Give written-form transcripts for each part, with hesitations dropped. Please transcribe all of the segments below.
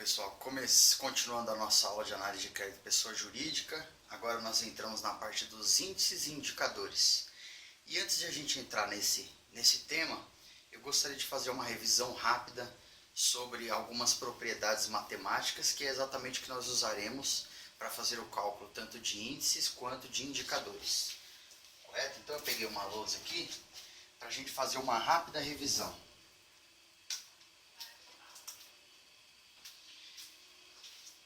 pessoal, continuando a nossa aula de análise de crédito pessoa jurídica, agora nós entramos na parte dos índices e indicadores. E antes de a gente entrar nesse tema, eu gostaria de fazer uma revisão rápida sobre algumas propriedades matemáticas, que é exatamente o que nós usaremos para fazer o cálculo tanto de índices quanto de indicadores. Correto? Então eu peguei uma lousa aqui para a gente fazer uma rápida revisão.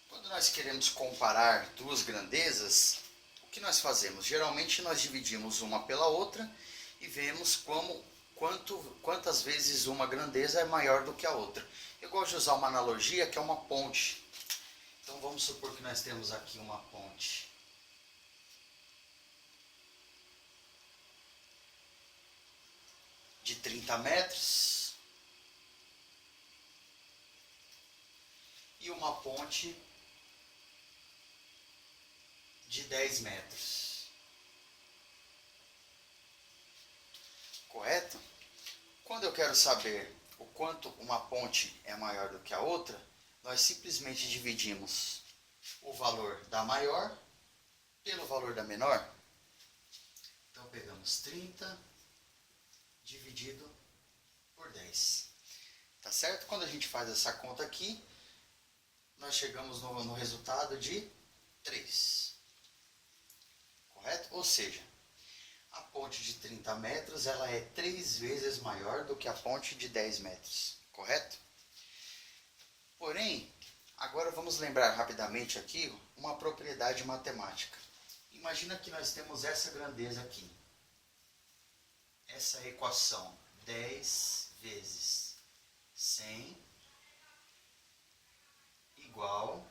Quando nós queremos comparar duas grandezas, o que nós fazemos? Geralmente nós dividimos uma pela outra e vemos quantas vezes uma grandeza é maior do que a outra. Eu gosto de usar uma analogia que é uma ponte. Então vamos supor que nós temos aqui uma ponte de 30 metros e uma ponte de 10 metros. Correto? Quando eu quero saber o quanto uma ponte é maior do que a outra, nós simplesmente dividimos o valor da maior pelo valor da menor. Então pegamos 30 dividido por 10. Tá certo? Quando a gente faz essa conta aqui, nós chegamos no resultado de 3. Correto? Ou seja, a ponte de 30 metros ela é 3 vezes maior do que a ponte de 10 metros. Correto? Porém, agora vamos lembrar rapidamente aqui uma propriedade matemática. Imagina que nós temos essa grandeza aqui. Essa equação 10 vezes 100 igual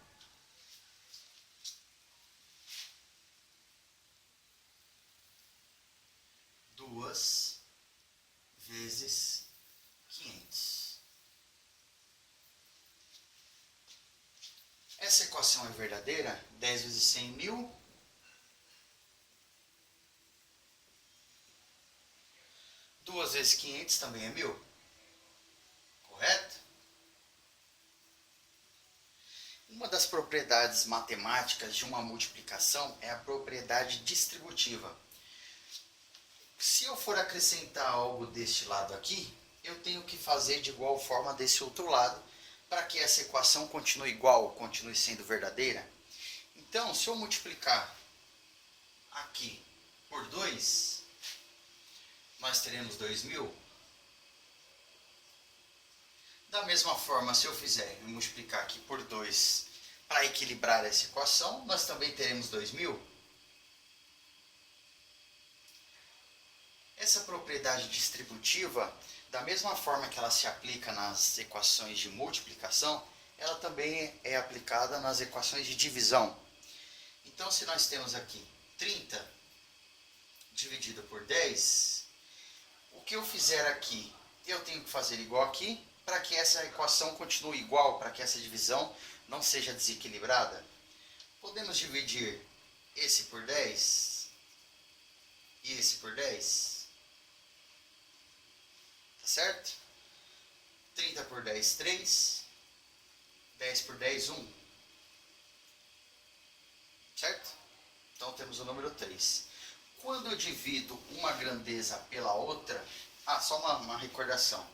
duas vezes 500. Essa equação é verdadeira? 10 vezes 100, 1000. 2 vezes 500 também é 1000. Correto? Uma das propriedades matemáticas de uma multiplicação é a propriedade distributiva. Se eu for acrescentar algo deste lado aqui, eu tenho que fazer de igual forma desse outro lado, para que essa equação continue igual, continue sendo verdadeira. Então, se eu multiplicar aqui por 2, nós teremos 2000. Da mesma forma, se eu fizer multiplicar aqui por 2 para equilibrar essa equação, nós também teremos 2000. Essa propriedade distributiva, da mesma forma que ela se aplica nas equações de multiplicação, ela também é aplicada nas equações de divisão. Então, se nós temos aqui 30 dividido por 10, o que eu fizer aqui, eu tenho que fazer igual aqui, para que essa equação continue igual, para que essa divisão não seja desequilibrada. Podemos dividir esse por 10 e esse por 10. Certo? 30 por 10, 3. 10 por 10, 1. Certo? Então temos o número 3. Quando eu divido uma grandeza pela outra... só uma recordação.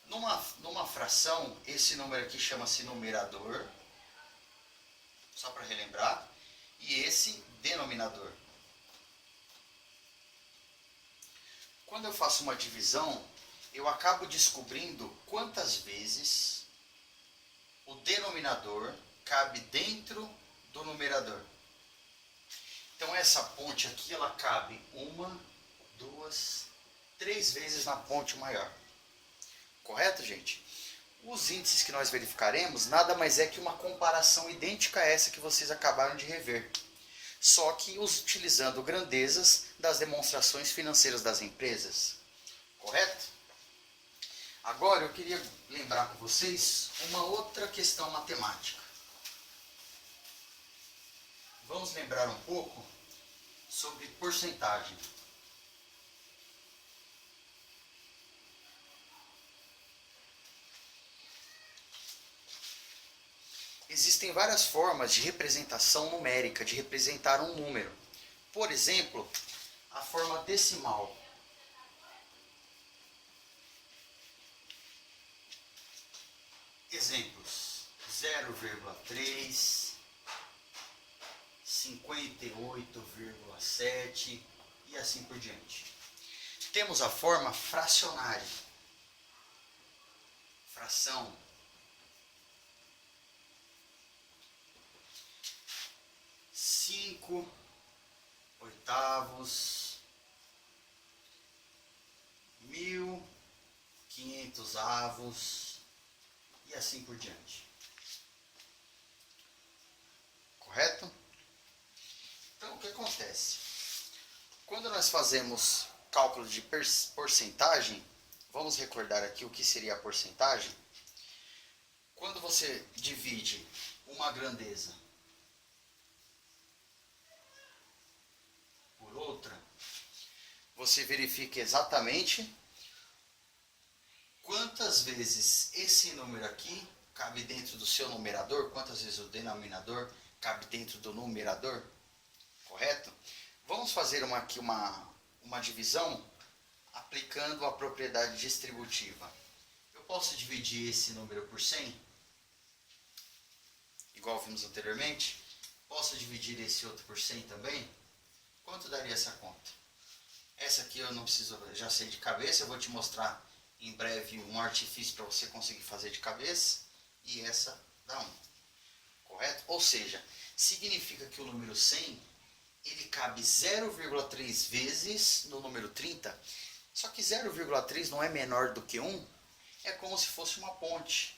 Numa fração, esse número aqui chama-se numerador. Só para relembrar. E esse, denominador. Quando eu faço uma divisão, eu acabo descobrindo quantas vezes o denominador cabe dentro do numerador. Então essa ponte aqui, ela cabe 1, 2, 3 vezes na ponte maior. Correto, gente? Os índices que nós verificaremos nada mais é que uma comparação idêntica a essa que vocês acabaram de rever. Só que utilizando grandezas das demonstrações financeiras das empresas. Correto? Agora eu queria lembrar com vocês uma outra questão matemática. Vamos lembrar um pouco sobre porcentagem. Existem várias formas de representação numérica, de representar um número. Por exemplo, a forma decimal. Exemplos: 0,3, 58,7 e assim por diante. Temos a forma fracionária. Fração. Cinco oitavos, 1.500 avos e assim por diante. Correto? Então, o que acontece? Quando nós fazemos cálculo de porcentagem, vamos recordar aqui o que seria a porcentagem. Quando você divide uma grandeza por outra, você verifica exatamente quantas vezes esse número aqui cabe dentro do seu numerador, quantas vezes o denominador cabe dentro do numerador, correto? Vamos fazer aqui uma divisão aplicando a propriedade distributiva. Eu posso dividir esse número por 100, igual vimos anteriormente. Posso dividir esse outro por 100 também. Quanto daria essa conta? Essa aqui eu não preciso, já sei de cabeça, eu vou te mostrar em breve um artifício para você conseguir fazer de cabeça. E essa dá 1. Correto? Ou seja, significa que o número 100, ele cabe 0,3 vezes no número 30. Só que 0,3 não é menor do que 1. É como se fosse uma ponte.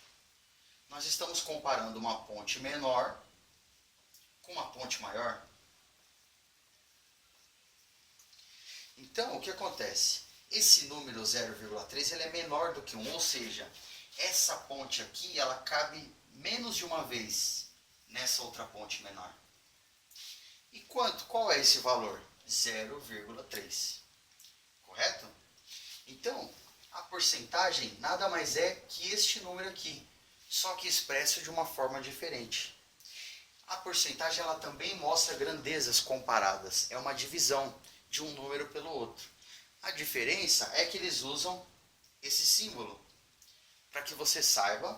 Nós estamos comparando uma ponte menor com uma ponte maior. Então, o que acontece? Esse número 0,3 ele é menor do que 1, ou seja, essa ponte aqui ela cabe menos de uma vez nessa outra ponte menor. E qual é esse valor? 0,3. Correto? Então, a porcentagem nada mais é que este número aqui, só que expresso de uma forma diferente. A porcentagem ela também mostra grandezas comparadas, é uma divisão de um número pelo outro. A diferença é que eles usam esse símbolo, para que você saiba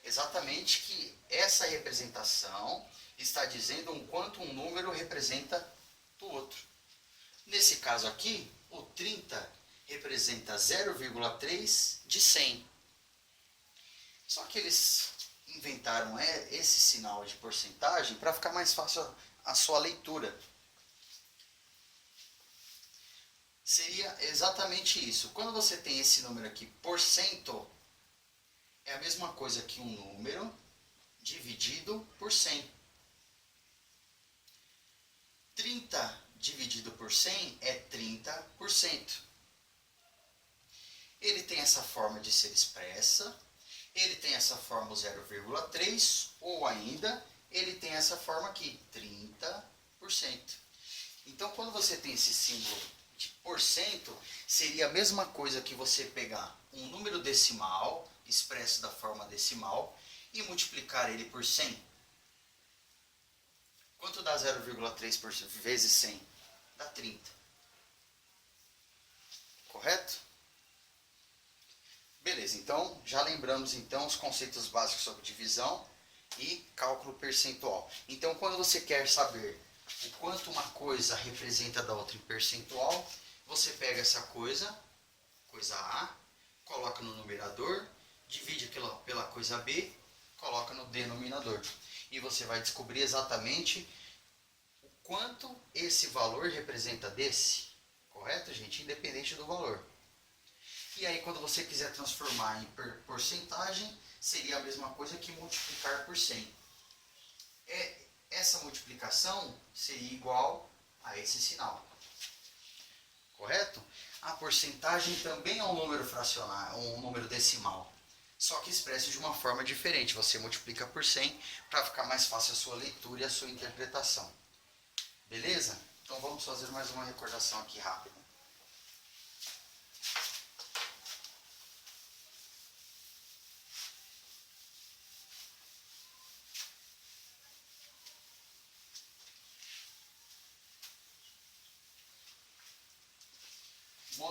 exatamente que essa representação está dizendo o quanto um número representa do outro. Nesse caso aqui, o 30 representa 0,3 de 100. Só que eles inventaram esse sinal de porcentagem para ficar mais fácil a sua leitura. Seria exatamente isso. Quando você tem esse número aqui, porcento, é a mesma coisa que um número dividido por 100. 30 dividido por 100 é 30%. Ele tem essa forma de ser expressa, ele tem essa forma 0,3, ou ainda, ele tem essa forma aqui, 30%. Então, quando você tem esse símbolo de porcento, seria a mesma coisa que você pegar um número decimal, expresso da forma decimal, e multiplicar ele por 100. Quanto dá 0,3 vezes 100? Dá 30. Correto? Beleza, então já lembramos então os conceitos básicos sobre divisão e cálculo percentual. Então, quando você quer saber o quanto uma coisa representa da outra em percentual, você pega essa coisa A, coloca no numerador, divide pela coisa B, coloca no denominador. E você vai descobrir exatamente o quanto esse valor representa desse. Correto, gente? Independente do valor. E aí, quando você quiser transformar em porcentagem, seria a mesma coisa que multiplicar por 100. Essa multiplicação seria igual a esse sinal. Correto? A porcentagem também é um número fracionário, um número decimal. Só que expresso de uma forma diferente. Você multiplica por 100 para ficar mais fácil a sua leitura e a sua interpretação. Beleza? Então vamos fazer mais uma recordação aqui rápida.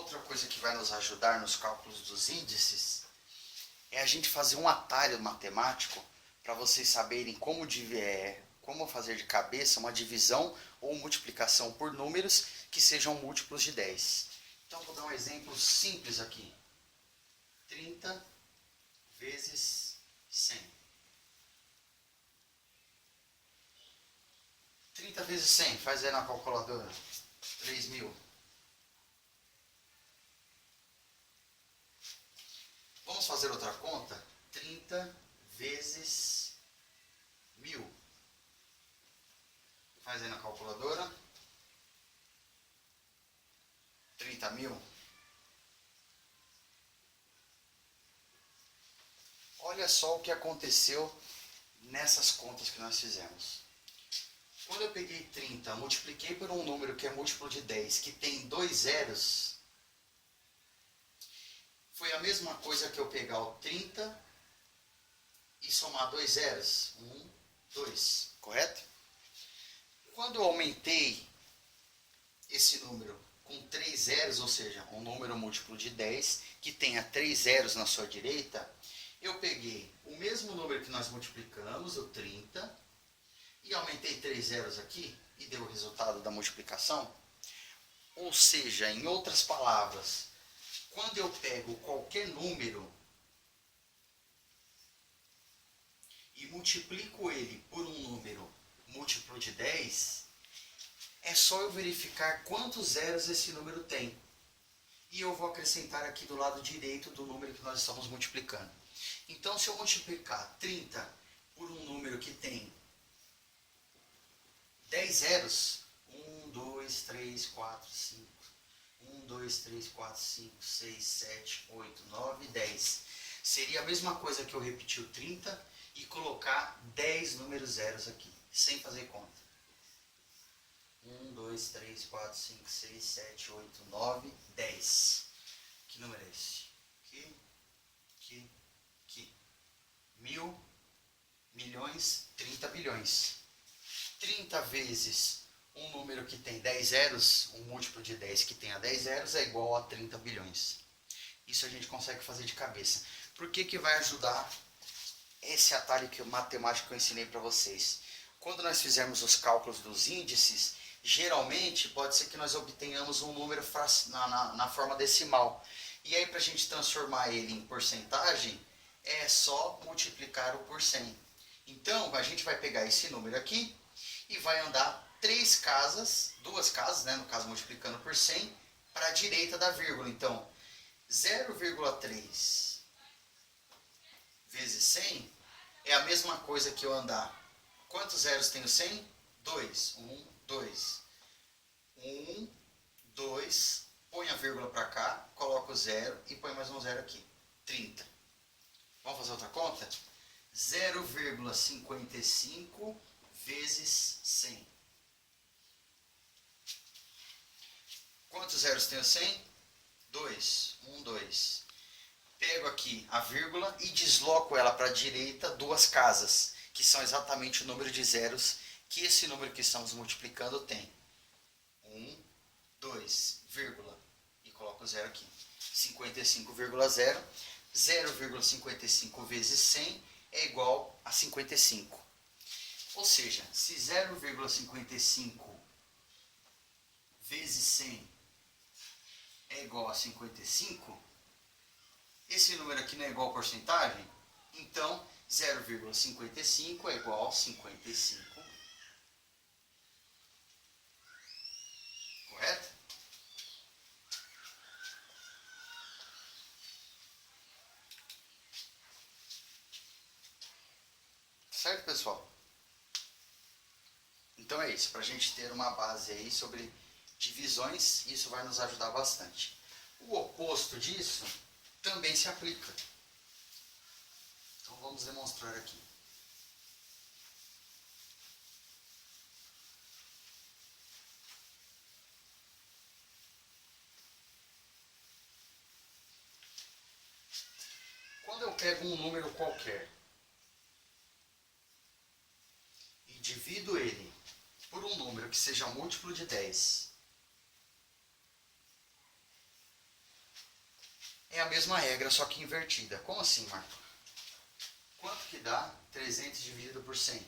outra coisa que vai nos ajudar nos cálculos dos índices é a gente fazer um atalho matemático para vocês saberem como fazer de cabeça uma divisão ou multiplicação por números que sejam múltiplos de 10. Então, vou dar um exemplo simples aqui. 30 vezes 100. 30 vezes 100, faz aí na calculadora. 3.000. Vamos fazer outra conta? 30 vezes 1.000. Faz aí na calculadora. 30.000. Olha só o que aconteceu nessas contas que nós fizemos. Quando eu peguei 30, multipliquei por um número que é múltiplo de 10, que tem 2 zeros, foi a mesma coisa que eu pegar o 30 e somar 2 zeros. 1, 2, correto? Quando eu aumentei esse número com 3 zeros, ou seja, um número múltiplo de 10, que tenha 3 zeros na sua direita, eu peguei o mesmo número que nós multiplicamos, o 30, e aumentei 3 zeros aqui, e deu o resultado da multiplicação. Ou seja, em outras palavras, quando eu pego qualquer número e multiplico ele por um número múltiplo de 10, é só eu verificar quantos zeros esse número tem. E eu vou acrescentar aqui do lado direito do número que nós estamos multiplicando. Então, se eu multiplicar 30 por um número que tem 10 zeros, 1, 2, 3, 4, 5, 1, 2, 3, 4, 5, 6, 7, 8, 9, 10. Seria a mesma coisa que eu repetir o 30 e colocar 10 números zeros aqui, sem fazer conta. 1, 2, 3, 4, 5, 6, 7, 8, 9, 10. Que número é esse? Que. 1.000, milhões, 30 bilhões. 30 vezes um número que tem 10 zeros, um múltiplo de 10 que tenha 10 zeros é igual a 30 bilhões. Isso a gente consegue fazer de cabeça. Por que vai ajudar esse atalho matemático que eu ensinei para vocês? Quando nós fizermos os cálculos dos índices, geralmente pode ser que nós obtenhamos um número na forma decimal. E aí, para a gente transformar ele em porcentagem, é só multiplicar o por 100. Então, a gente vai pegar esse número aqui e vai andar 2 casas, né, no caso multiplicando por 100, para a direita da vírgula. Então, 0,3 vezes 100 é a mesma coisa que eu andar. Quantos zeros tem o 100? 2. 1, 2. 1, 2. Põe a vírgula para cá, coloca o 0 e põe mais um 0 aqui. 30. Vamos fazer outra conta? 0,55 vezes 100. Quantos zeros tem o 100? 2. 1, 2. Pego aqui a vírgula e desloco ela para a direita 2 casas, que são exatamente o número de zeros que esse número que estamos multiplicando tem. 1, 2, vírgula, e coloco o 0 aqui. 55,0. 0,55 vezes 100 é igual a 55. Ou seja, se 0,55 vezes 100 é igual a 55, esse número aqui não é igual a porcentagem? Então, 0,55 é igual a 55. Correto? Certo, pessoal? Então é isso, para a gente ter uma base aí sobre divisões, isso vai nos ajudar bastante. O oposto disso também se aplica. Então vamos demonstrar aqui. Quando eu pego um número qualquer e divido ele por um número que seja múltiplo de 10, É a mesma regra, só que invertida. Como assim, Marco? Quanto que dá 300 dividido por 100?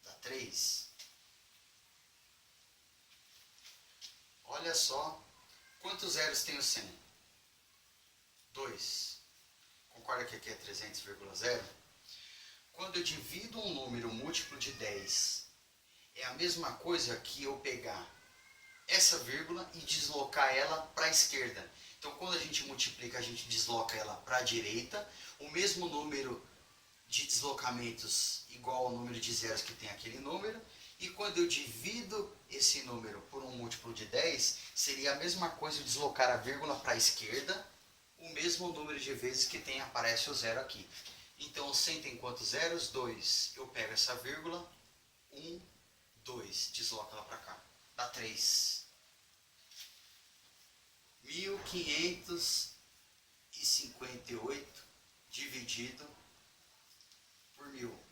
Dá 3. Olha só, quantos zeros tem o 100? 2. Concorda que aqui é 300,0? Quando eu divido um número múltiplo de 10, é a mesma coisa que eu pegar essa vírgula e deslocar ela para a esquerda. Então, quando a gente multiplica, a gente desloca ela para a direita. O mesmo número de deslocamentos igual ao número de zeros que tem aquele número. E quando eu divido esse número por um múltiplo de 10, seria a mesma coisa eu deslocar a vírgula para a esquerda, o mesmo número de vezes que aparece o zero aqui. Então, o 100 tem quantos zeros? 2. Eu pego essa vírgula, 1, 2, desloco ela para cá. Dá 3. 1558 dividido por 1000.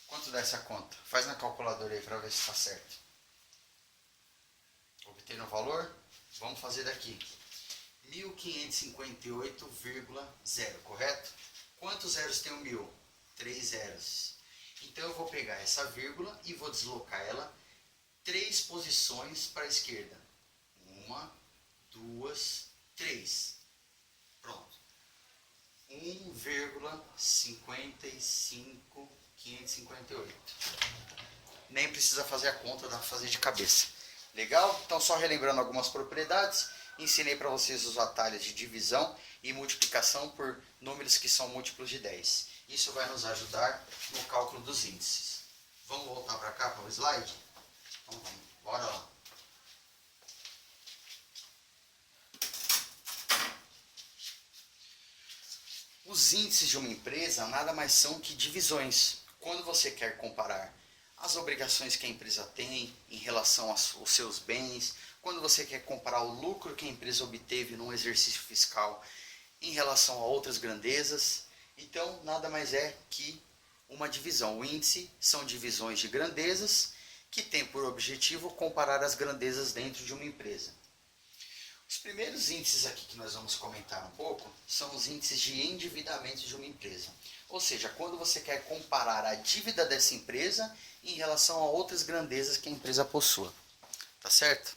Quanto dá essa conta? Faz na calculadora aí para ver se está certo. Obtendo o valor? Vamos fazer daqui. 1558,0, correto? Quantos zeros tem o 1000? 3 zeros. Então eu vou pegar essa vírgula e vou deslocar ela 3 posições para a esquerda. 1, 2, 3. Pronto. 1,55558. Nem precisa fazer a conta, dá para fazer de cabeça. Legal? Então, só relembrando algumas propriedades, ensinei para vocês os atalhos de divisão e multiplicação por números que são múltiplos de 10. Isso vai nos ajudar no cálculo dos índices. Vamos voltar para cá, para o slide? Então, vamos. Bora lá. Os índices de uma empresa nada mais são que divisões. Quando você quer comparar as obrigações que a empresa tem em relação aos seus bens, quando você quer comparar o lucro que a empresa obteve num exercício fiscal em relação a outras grandezas, então nada mais é que uma divisão. O índice são divisões de grandezas que tem por objetivo comparar as grandezas dentro de uma empresa. Os primeiros índices aqui que nós vamos comentar um pouco são os índices de endividamento de uma empresa. Ou seja, quando você quer comparar a dívida dessa empresa em relação a outras grandezas que a empresa possua. Tá certo?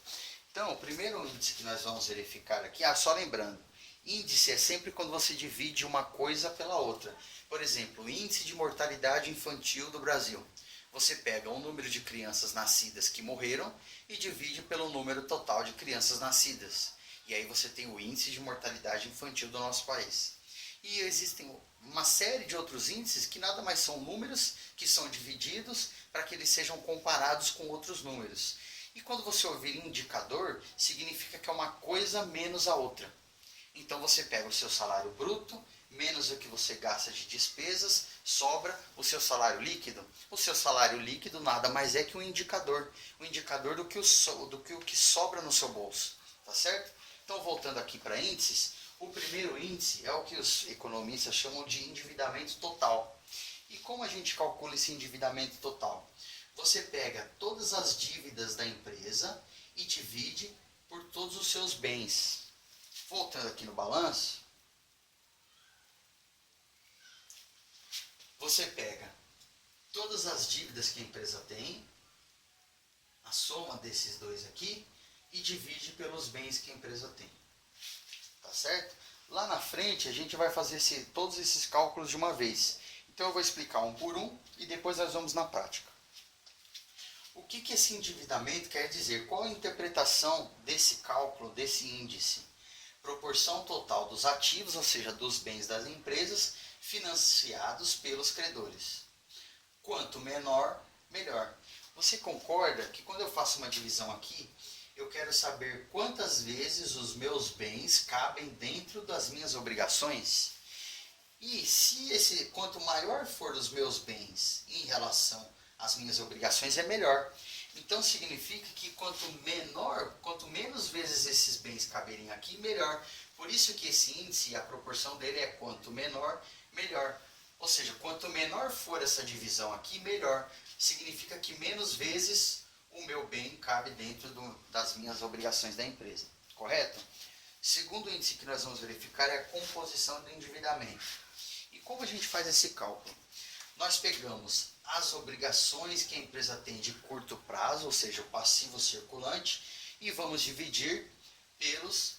Então, o primeiro índice que nós vamos verificar aqui, só lembrando, índice é sempre quando você divide uma coisa pela outra. Por exemplo, o índice de mortalidade infantil do Brasil. Você pega o número de crianças nascidas que morreram e divide pelo número total de crianças nascidas. E aí você tem o índice de mortalidade infantil do nosso país. E existem uma série de outros índices que nada mais são números que são divididos para que eles sejam comparados com outros números. E quando você ouvir indicador, significa que é uma coisa menos a outra. Então você pega o seu salário bruto, menos o que você gasta de despesas, sobra o seu salário líquido. O seu salário líquido nada mais é que um indicador do que o que sobra no seu bolso. Tá certo? Então, voltando aqui para índices, o primeiro índice é o que os economistas chamam de endividamento total. E como a gente calcula esse endividamento total? Você pega todas as dívidas da empresa e divide por todos os seus bens. Voltando aqui no balanço, você pega todas as dívidas que a empresa tem, a soma desses dois aqui, e divide pelos bens que a empresa tem. Tá certo? Lá na frente a gente vai fazer todos esses cálculos de uma vez. Então eu vou explicar um por um e depois nós vamos na prática. O que esse endividamento quer dizer? Qual a interpretação desse cálculo, desse índice? Proporção total dos ativos, ou seja, dos bens das empresas, financiados pelos credores. Quanto menor, melhor. Você concorda que quando eu faço uma divisão aqui, eu quero saber quantas vezes os meus bens cabem dentro das minhas obrigações? E quanto maior for os meus bens em relação às minhas obrigações, é melhor. Então significa que quanto menos vezes esses bens caberem aqui, melhor. Por isso que esse índice, a proporção dele é quanto menor, melhor. Ou seja, quanto menor for essa divisão aqui, melhor. Significa que menos vezes o meu bem cabe dentro das minhas obrigações da empresa. Correto? Segundo índice que nós vamos verificar é a composição do endividamento. E como a gente faz esse cálculo? Nós pegamos as obrigações que a empresa tem de curto prazo, ou seja, o passivo circulante, e vamos dividir pelos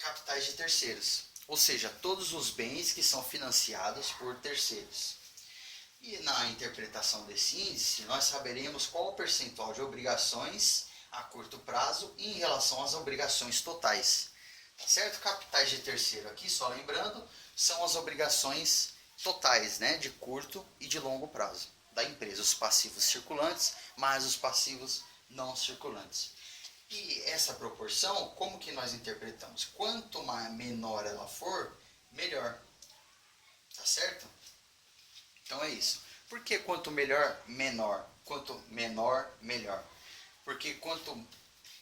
capitais de terceiros, ou seja, todos os bens que são financiados por terceiros. E na interpretação desse índice, nós saberemos qual o percentual de obrigações a curto prazo em relação às obrigações totais. Tá certo? Capitais de terceiro aqui, só lembrando, são as obrigações totais, né, de curto e de longo prazo da empresa, os passivos circulantes mais os passivos não circulantes. E essa proporção, como que nós interpretamos? Quanto menor ela for, melhor. Tá certo? Então é isso. Por que quanto melhor, menor? Quanto menor, melhor? Porque quanto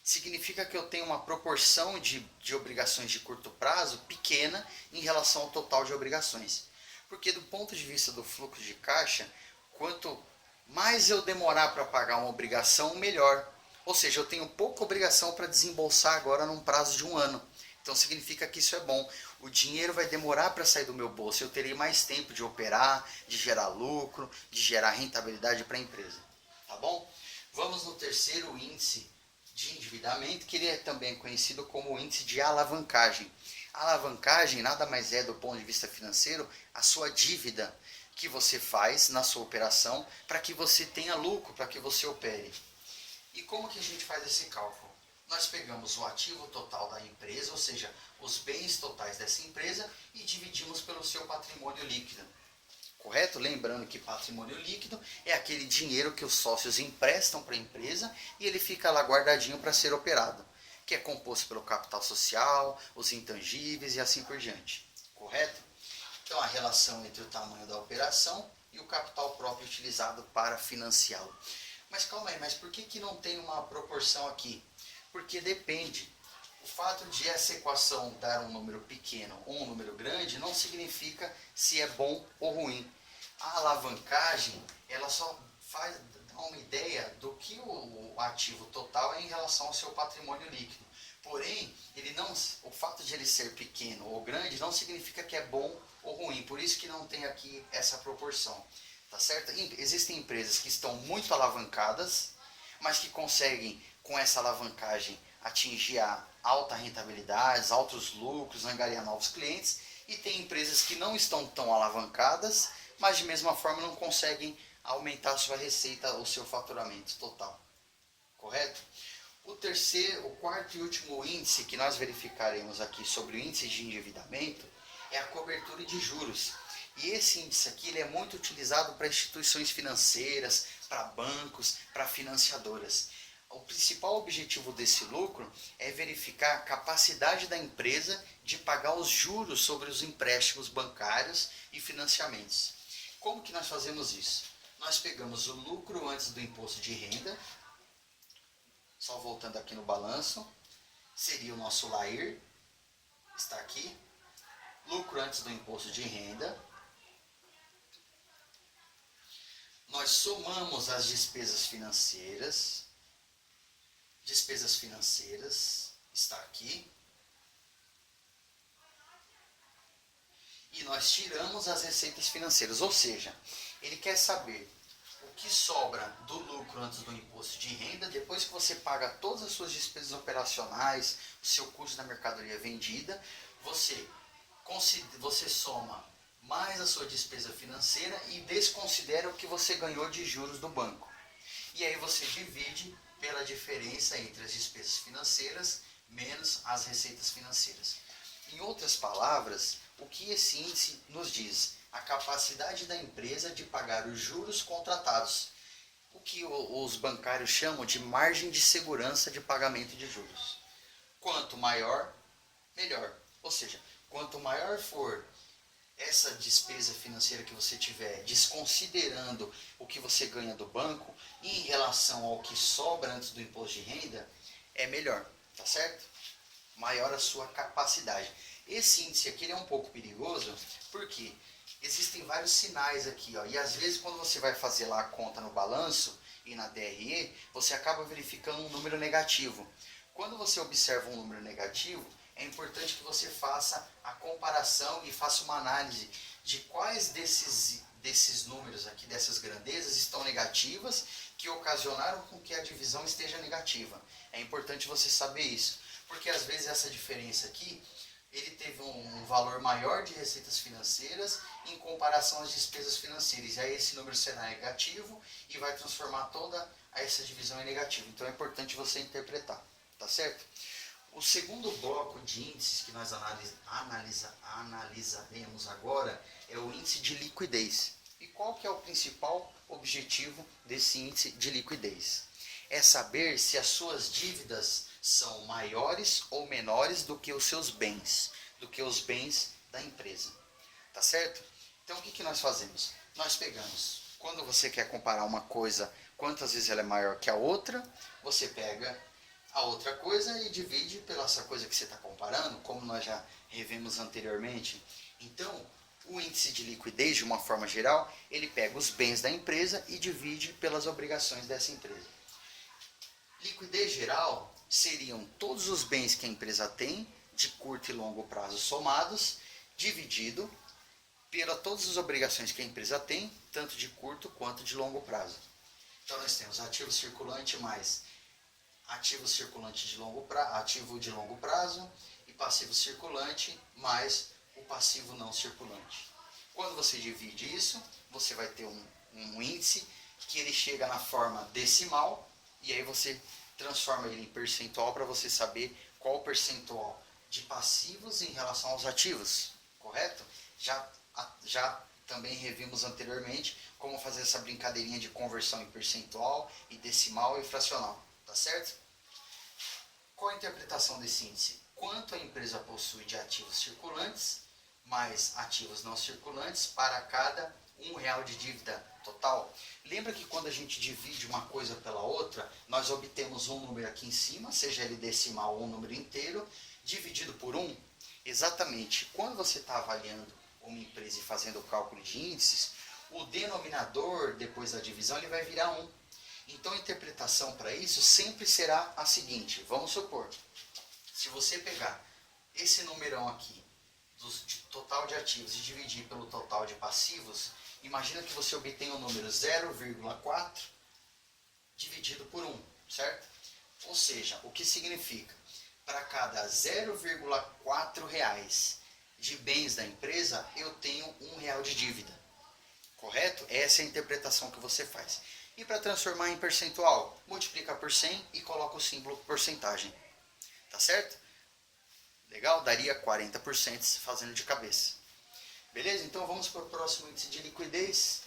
significa que eu tenho uma proporção de obrigações de curto prazo pequena em relação ao total de obrigações. Porque do ponto de vista do fluxo de caixa, quanto mais eu demorar para pagar uma obrigação, melhor. Ou seja, eu tenho pouca obrigação para desembolsar agora num prazo de 1 ano. Então significa que isso é bom. O dinheiro vai demorar para sair do meu bolso. Eu terei mais tempo de operar, de gerar lucro, de gerar rentabilidade para a empresa. Tá bom? Vamos no terceiro índice de endividamento, que ele é também conhecido como o índice de alavancagem. A alavancagem nada mais é, do ponto de vista financeiro, a sua dívida que você faz na sua operação para que você tenha lucro, para que você opere. E como que a gente faz esse cálculo? Nós pegamos o ativo total da empresa, ou seja, os bens totais dessa empresa, e dividimos pelo seu patrimônio líquido. Correto? Lembrando que patrimônio líquido é aquele dinheiro que os sócios emprestam para a empresa e ele fica lá guardadinho para ser operado, que é composto pelo capital social, os intangíveis e assim por diante. Correto? Então a relação entre o tamanho da operação e o capital próprio utilizado para financiá-lo. Mas calma aí, mas por que não tem uma proporção aqui? Porque depende. O fato de essa equação dar um número pequeno ou um número grande não significa se é bom ou ruim. A alavancagem, ela só dá uma ideia do que o ativo total é em relação ao seu patrimônio líquido. Porém, o fato de ele ser pequeno ou grande não significa que é bom ou ruim. Por isso que não tem aqui essa proporção. Tá certo? Existem empresas que estão muito alavancadas, mas que conseguem, com essa alavancagem, atingir a alta rentabilidade, altos lucros, angariar novos clientes. E tem empresas que não estão tão alavancadas, mas de mesma forma não conseguem aumentar a sua receita ou seu faturamento total. Correto? O quarto e último índice que nós verificaremos aqui sobre o índice de endividamento é a cobertura de juros. E esse índice aqui ele é muito utilizado para instituições financeiras, para bancos, para financiadoras. O principal objetivo desse lucro é verificar a capacidade da empresa de pagar os juros sobre os empréstimos bancários e financiamentos. Como que nós fazemos isso? Nós pegamos o lucro antes do imposto de renda, só voltando aqui no balanço, seria o nosso LAIR, está aqui, lucro antes do imposto de renda. Nós somamos as despesas financeiras está aqui, e nós tiramos as receitas financeiras, ou seja, ele quer saber o que sobra do lucro antes do imposto de renda, depois que você paga todas as suas despesas operacionais, o seu custo da mercadoria vendida, você soma mais a sua despesa financeira e desconsidera o que você ganhou de juros do banco. E aí você divide pela diferença entre as despesas financeiras menos as receitas financeiras. Em outras palavras, o que esse índice nos diz? A capacidade da empresa de pagar os juros contratados, o que os bancários chamam de margem de segurança de pagamento de juros. Quanto maior, melhor. Ou seja, quanto maior for essa despesa financeira que você tiver, desconsiderando o que você ganha do banco, em relação ao que sobra antes do imposto de renda, é melhor, tá certo? Maior a sua capacidade. Esse índice aqui é um pouco perigoso, porque existem vários sinais aqui, ó, e às vezes quando você vai fazer lá a conta no balanço e na DRE, você acaba verificando um número negativo. Quando você observa um número negativo, é importante que você faça a comparação e faça uma análise de quais desses números aqui, dessas grandezas, estão negativas, que ocasionaram com que a divisão esteja negativa. É importante você saber isso, porque às vezes essa diferença aqui, ele teve um valor maior de receitas financeiras em comparação às despesas financeiras. E aí esse número será negativo e vai transformar toda essa divisão em negativo. Então é importante você interpretar, tá certo? O segundo bloco de índices que nós analisaremos agora é o índice de liquidez. E qual que é o principal objetivo desse índice de liquidez? É saber se as suas dívidas são maiores ou menores do que os seus bens, do que os bens da empresa. Tá certo? Então o que nós fazemos? Nós pegamos, quando você quer comparar uma coisa, quantas vezes ela é maior que a outra, você pega a outra coisa e divide pela essa coisa que você está comparando, como nós já revimos anteriormente. Então, o índice de liquidez, de uma forma geral, ele pega os bens da empresa e divide pelas obrigações dessa empresa. Liquidez geral seriam todos os bens que a empresa tem, de curto e longo prazo somados, dividido pelas todas as obrigações que a empresa tem, tanto de curto quanto de longo prazo. Então nós temos ativo circulante mais ativo circulante de longo prazo, ativo de longo prazo e passivo circulante mais o passivo não circulante. Quando você divide isso, você vai ter um índice que ele chega na forma decimal e aí você transforma ele em percentual para você saber qual o percentual de passivos em relação aos ativos, correto? Já também revimos anteriormente como fazer essa brincadeirinha de conversão em percentual e decimal e fracional, tá certo? Qual a interpretação desse índice? Quanto a empresa possui de ativos circulantes mais ativos não circulantes para cada R$1 de dívida total. Lembra que quando a gente divide uma coisa pela outra, nós obtemos um número aqui em cima, seja ele decimal ou um número inteiro, dividido por 1? Exatamente. Quando você está avaliando uma empresa e fazendo o cálculo de índices, o denominador, depois da divisão, ele vai virar 1. Então a interpretação para isso sempre será a seguinte. Vamos supor, se você pegar esse numerão aqui, de total de ativos, e dividir pelo total de passivos, imagina que você obtém o número 0,4 dividido por 1, certo? Ou seja, o que significa? Para cada 0,4 reais de bens da empresa, eu tenho R$1 de dívida. Correto? Essa é a interpretação que você faz. E para transformar em percentual, multiplica por 100 e coloca o símbolo porcentagem. Tá certo? Legal? Daria 40% fazendo de cabeça. Beleza? Então vamos para o próximo índice de liquidez.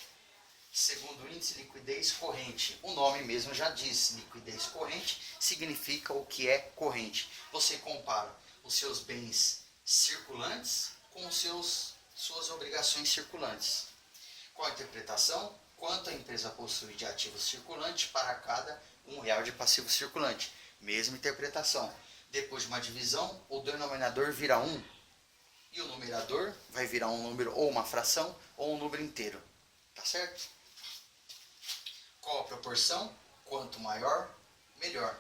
Segundo índice de liquidez corrente. O nome mesmo já diz, liquidez corrente significa o que é corrente. Você compara os seus bens circulantes com suas obrigações circulantes. Qual a interpretação? Quanto a empresa possui de ativo circulante para cada R$1 de passivo circulante. Mesma interpretação. Depois de uma divisão, o denominador vira 1 e o numerador vai virar um número ou uma fração ou um número inteiro. Tá certo? Qual a proporção? Quanto maior, melhor.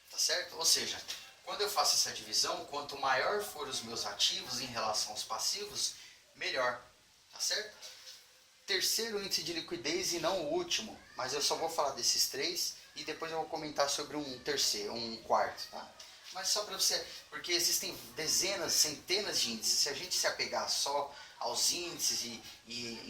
Tá certo? Ou seja, quando eu faço essa divisão, quanto maior for os meus ativos em relação aos passivos, melhor. Tá certo? Terceiro índice de liquidez e não o último, mas eu só vou falar desses três e depois eu vou comentar sobre um quarto, tá? Mas só para você, porque existem dezenas, centenas de índices. Se a gente se apegar só aos índices e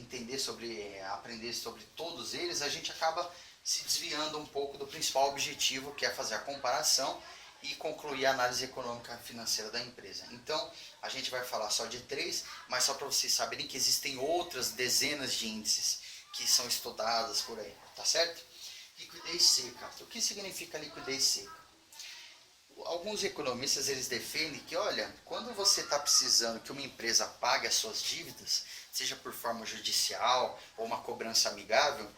aprender sobre todos eles, a gente acaba se desviando um pouco do principal objetivo, que é fazer a comparação e concluir a análise econômica financeira da empresa. Então, a gente vai falar só de 3, mas só para vocês saberem que existem outras dezenas de índices que são estudadas por aí, tá certo? Liquidez seca. O que significa liquidez seca? Alguns economistas eles defendem que, olha, quando você está precisando que uma empresa pague as suas dívidas, seja por forma judicial ou uma cobrança amigável,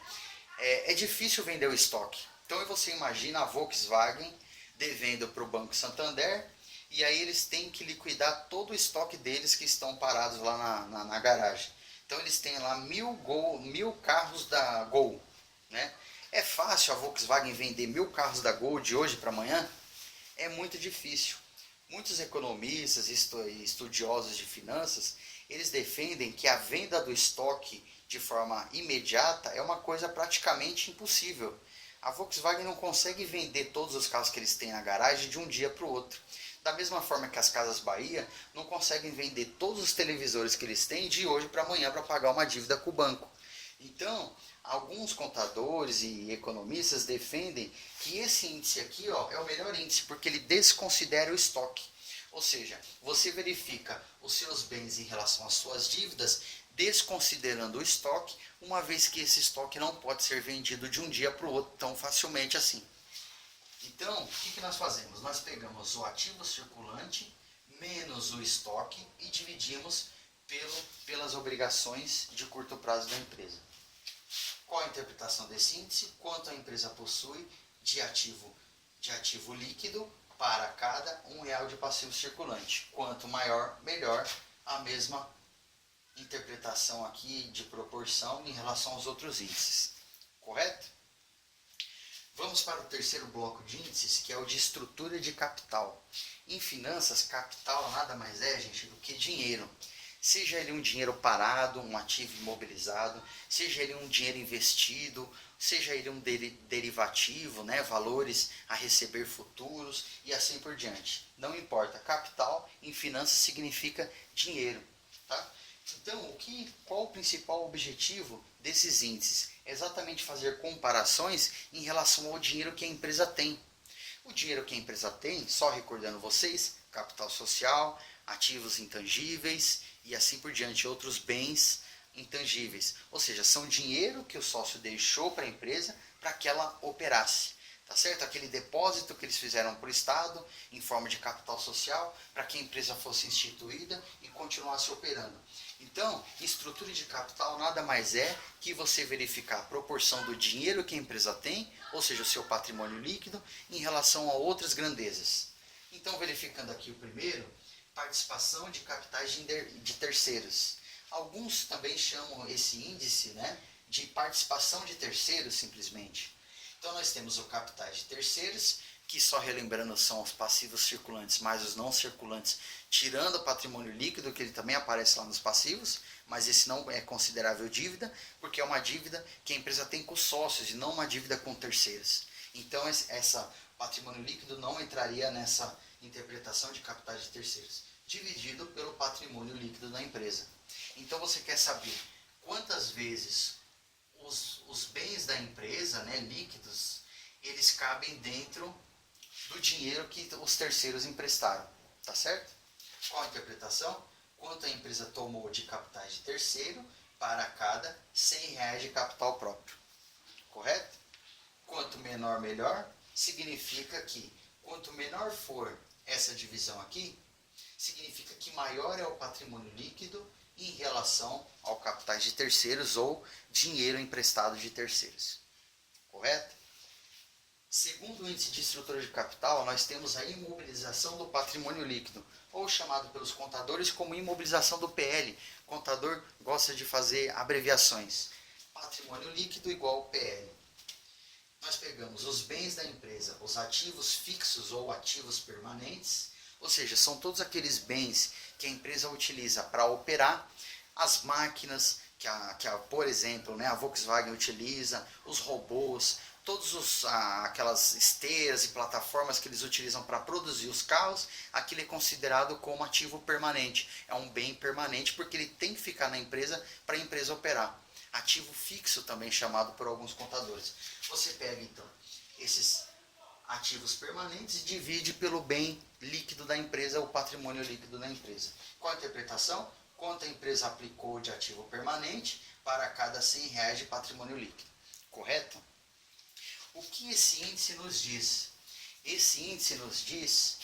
é difícil vender o estoque. Então você imagina a Volkswagen devendo para o Banco Santander e aí eles têm que liquidar todo o estoque deles que estão parados lá na garagem. Então eles têm lá 1000 carros da Gol, né? É fácil a Volkswagen vender 1000 carros da Gol de hoje para amanhã? É muito difícil. Muitos economistas e estudiosos de finanças, eles defendem que a venda do estoque de forma imediata é uma coisa praticamente impossível. A Volkswagen não consegue vender todos os carros que eles têm na garagem de um dia para o outro. Da mesma forma que as Casas Bahia não conseguem vender todos os televisores que eles têm de hoje para amanhã para pagar uma dívida com o banco. Então, alguns contadores e economistas defendem que esse índice aqui é o melhor índice, porque ele desconsidera o estoque. Ou seja, você verifica os seus bens em relação às suas dívidas, desconsiderando o estoque, uma vez que esse estoque não pode ser vendido de um dia para o outro tão facilmente assim. Então, o que nós fazemos? Nós pegamos o ativo circulante menos o estoque e dividimos pelas obrigações de curto prazo da empresa. Qual a interpretação desse índice? Quanto a empresa possui de ativo líquido para cada R$1 de passivo circulante. Quanto maior, melhor. A mesma interpretação aqui de proporção em relação aos outros índices. Correto? Vamos para o terceiro bloco de índices, que é o de estrutura de capital. Em finanças, capital nada mais é, gente, do que dinheiro. Seja ele um dinheiro parado, um ativo imobilizado, seja ele um dinheiro investido, seja ele um derivativo, né, valores a receber futuros e assim por diante. Não importa, capital em finanças significa dinheiro. Tá? Então, qual o principal objetivo desses índices? É exatamente fazer comparações em relação ao dinheiro que a empresa tem. O dinheiro que a empresa tem, só recordando vocês, capital social, ativos intangíveis e assim por diante, outros bens intangíveis. Ou seja, são dinheiro que o sócio deixou para a empresa para que ela operasse. Tá certo? Aquele depósito que eles fizeram para o Estado em forma de capital social para que a empresa fosse instituída e continuasse operando. Então, estrutura de capital nada mais é que você verificar a proporção do dinheiro que a empresa tem, ou seja, o seu patrimônio líquido, em relação a outras grandezas. Então, verificando aqui o primeiro, participação de capitais de terceiros. Alguns também chamam esse índice, né, de participação de terceiros, simplesmente. Então, nós temos o capitais de terceiros, que só relembrando são os passivos circulantes mais os não circulantes, tirando o patrimônio líquido, que ele também aparece lá nos passivos, mas esse não é considerável dívida, porque é uma dívida que a empresa tem com sócios e não uma dívida com terceiros. Então, essa patrimônio líquido não entraria nessa interpretação de capitais de terceiros, dividido pelo patrimônio líquido da empresa. Então, você quer saber quantas vezes os bens da empresa, né, líquidos, eles cabem dentro do dinheiro que os terceiros emprestaram, tá certo? Qual a interpretação? Quanto a empresa tomou de capitais de terceiro para cada R$100 de capital próprio, correto? Quanto menor, melhor, significa que quanto menor for essa divisão aqui, significa que maior é o patrimônio líquido em relação ao capitais de terceiros ou dinheiro emprestado de terceiros, correto? Segundo o índice de estrutura de capital, nós temos a imobilização do patrimônio líquido, ou chamado pelos contadores como imobilização do PL. O contador gosta de fazer abreviações. Patrimônio líquido igual PL. Nós pegamos os bens da empresa, os ativos fixos ou ativos permanentes, ou seja, são todos aqueles bens que a empresa utiliza para operar, as máquinas por exemplo, né, a Volkswagen utiliza, os robôs, todas aquelas esteiras e plataformas que eles utilizam para produzir os carros, aquilo é considerado como ativo permanente. É um bem permanente porque ele tem que ficar na empresa para a empresa operar. Ativo fixo também chamado por alguns contadores. Você pega então esses ativos permanentes e divide pelo bem líquido da empresa, o patrimônio líquido da empresa. Qual a interpretação? Quanto a empresa aplicou de ativo permanente para cada R$100 de patrimônio líquido. Correto? O que esse índice nos diz? Esse índice nos diz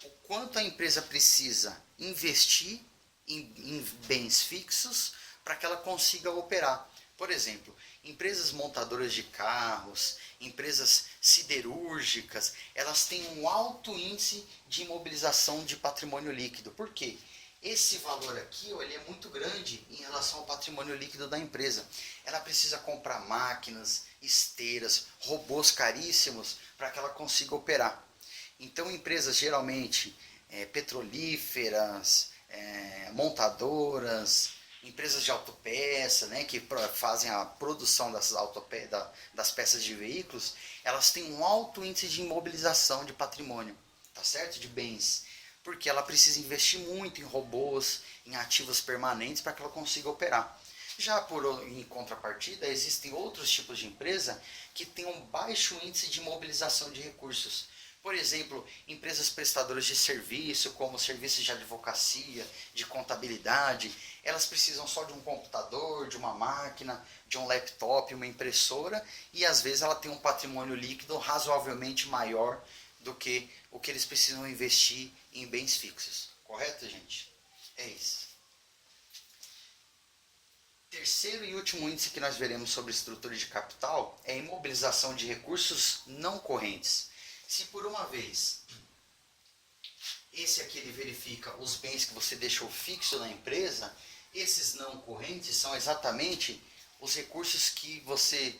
o quanto a empresa precisa investir em bens fixos para que ela consiga operar. Por exemplo, empresas montadoras de carros, empresas siderúrgicas, elas têm um alto índice de imobilização de patrimônio líquido. Por quê? Esse valor aqui, ele é muito grande em relação ao patrimônio líquido da empresa. Ela precisa comprar máquinas, esteiras, robôs caríssimos para que ela consiga operar. Então, empresas geralmente petrolíferas, montadoras, empresas de autopeça, né, que fazem a produção das peças de veículos, elas têm um alto índice de imobilização de patrimônio, tá certo? De bens, porque ela precisa investir muito em robôs, em ativos permanentes para que ela consiga operar. Já em contrapartida, existem outros tipos de empresa que têm um baixo índice de mobilização de recursos. Por exemplo, empresas prestadoras de serviço, como serviços de advocacia, de contabilidade, elas precisam só de um computador, de uma máquina, de um laptop, uma impressora, e às vezes ela tem um patrimônio líquido razoavelmente maior do que o que eles precisam investir em bens fixos. Correto, gente? É isso. Terceiro e último índice que nós veremos sobre estrutura de capital é a imobilização de recursos não correntes. Se por uma vez esse aqui ele verifica os bens que você deixou fixo na empresa, esses não correntes são exatamente os recursos que você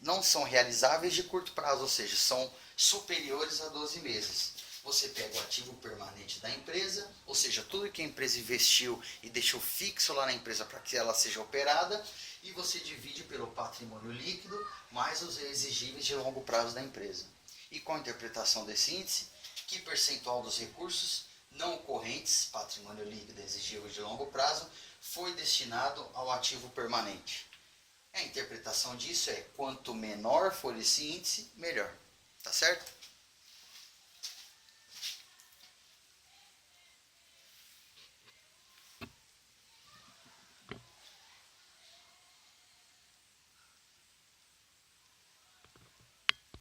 não são realizáveis de curto prazo, ou seja, são superiores a 12 meses. Você pega o ativo permanente da empresa, ou seja, tudo que a empresa investiu e deixou fixo lá na empresa para que ela seja operada, e você divide pelo patrimônio líquido mais os exigíveis de longo prazo da empresa. E com a interpretação desse índice, que percentual dos recursos não correntes, patrimônio líquido exigível de longo prazo, foi destinado ao ativo permanente? A interpretação disso é: quanto menor for esse índice, melhor. Tá certo?